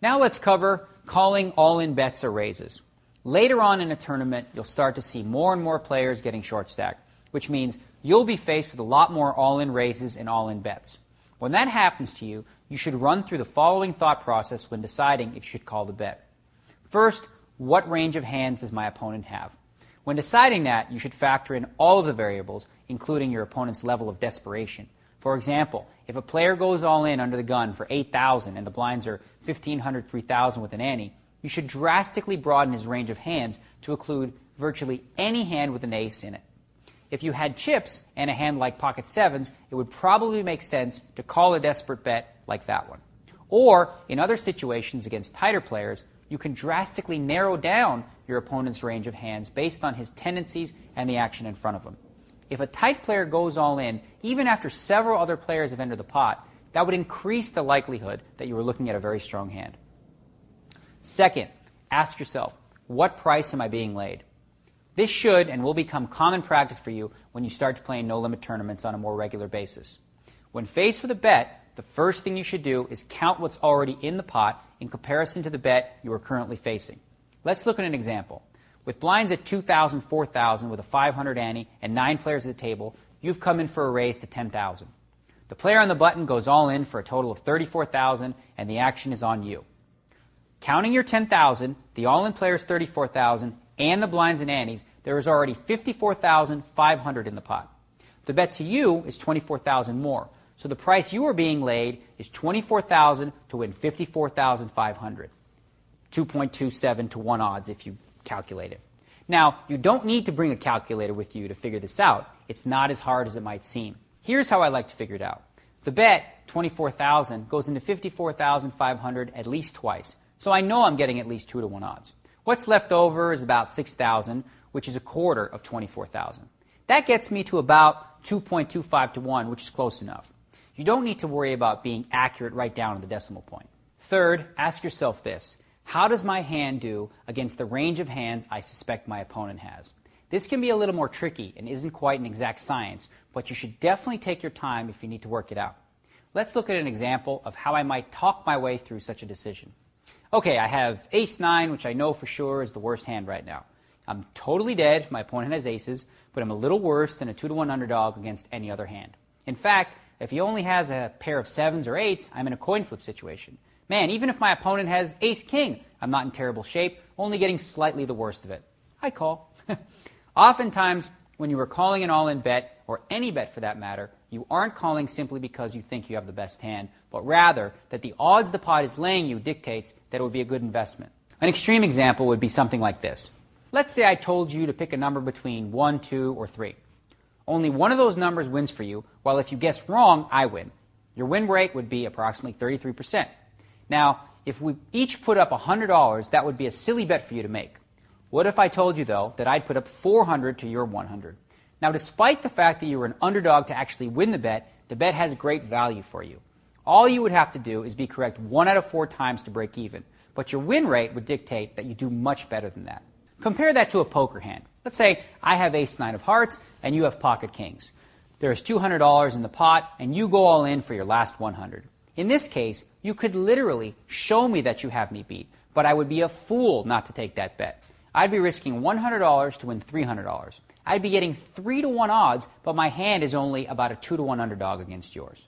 Now let's cover calling all-in bets or raises. Later on in a tournament, you'll start to see more and more players getting short stacked, which means you'll be faced with a lot more all-in raises and all-in bets. When that happens to you, you should run through the following thought process when deciding if you should call the bet. First, what range of hands does my opponent have? When deciding that, you should factor in all of the variables, including your opponent's level of desperation. For example, if a player goes all in under the gun for 8,000 and the blinds are 1,500, 3,000 with an ante, you should drastically broaden his range of hands to include virtually any hand with an ace in it. If you had chips and a hand like pocket sevens, it would probably make sense to call a desperate bet like that one. Or, in other situations against tighter players, you can drastically narrow down your opponent's range of hands based on his tendencies and the action in front of him. If a tight player goes all in, even after several other players have entered the pot, that would increase the likelihood that you were looking at a very strong hand. Second, ask yourself, what price am I being laid? This should and will become common practice for you when you start to play in no-limit tournaments on a more regular basis. When faced with a bet, the first thing you should do is count what's already in the pot in comparison to the bet you are currently facing. Let's look at an example. With blinds at 2,000, 4,000 with a 500 ante and 9 players at the table, you've come in for a raise to 10,000. The player on the button goes all in for a total of 34,000 and the action is on you. Counting your 10,000, the all-in player's 34,000, and the blinds and antes, there is already 54,500 in the pot. The bet to you is 24,000 more. So the price you are being laid is 24,000 to win 54,500. 2.27 to 1 odds if you calculate it. Now, you don't need to bring a calculator with you to figure this out. It's not as hard as it might seem. Here's how I like to figure it out. The bet, 24,000, goes into 54,500 at least twice. So I know I'm getting at least 2 to 1 odds. What's left over is about 6,000, which is a quarter of 24,000. That gets me to about 2.25 to 1, which is close enough. You don't need to worry about being accurate right down to the decimal point. Third, ask yourself this. How does my hand do against the range of hands I suspect my opponent has? This can be a little more tricky and isn't quite an exact science, but you should definitely take your time if you need to work it out. Let's look at an example of how I might talk my way through such a decision. Okay, I have ace-9, which I know for sure is the worst hand right now. I'm totally dead if my opponent has aces, but I'm a little worse than a 2 to 1 underdog against any other hand. In fact, if he only has a pair of 7s or 8s, I'm in a coin flip situation. Man, even if my opponent has ace-king, I'm not in terrible shape, only getting slightly the worst of it. I call. Oftentimes, when you are calling an all-in bet, or any bet for that matter, you aren't calling simply because you think you have the best hand, but rather that the odds the pot is laying you dictates that it would be a good investment. An extreme example would be something like this. Let's say I told you to pick a number between 1, 2, or 3. Only one of those numbers wins for you, while if you guess wrong, I win. Your win rate would be approximately 33%. Now, if we each put up $100, that would be a silly bet for you to make. What if I told you, though, that I'd put up $400 to your $100? Now, despite the fact that you were an underdog to actually win the bet has great value for you. All you would have to do is be correct 1 out of 4 times to break even, but your win rate would dictate that you do much better than that. Compare that to a poker hand. Let's say I have ace-9 of hearts and you have pocket kings. There's $200 in the pot and you go all in for your last $100. In this case, you could literally show me that you have me beat, but I would be a fool not to take that bet. I'd be risking $100 to win $300. I'd be getting 3 to 1 odds, but my hand is only about a 2 to 1 underdog against yours.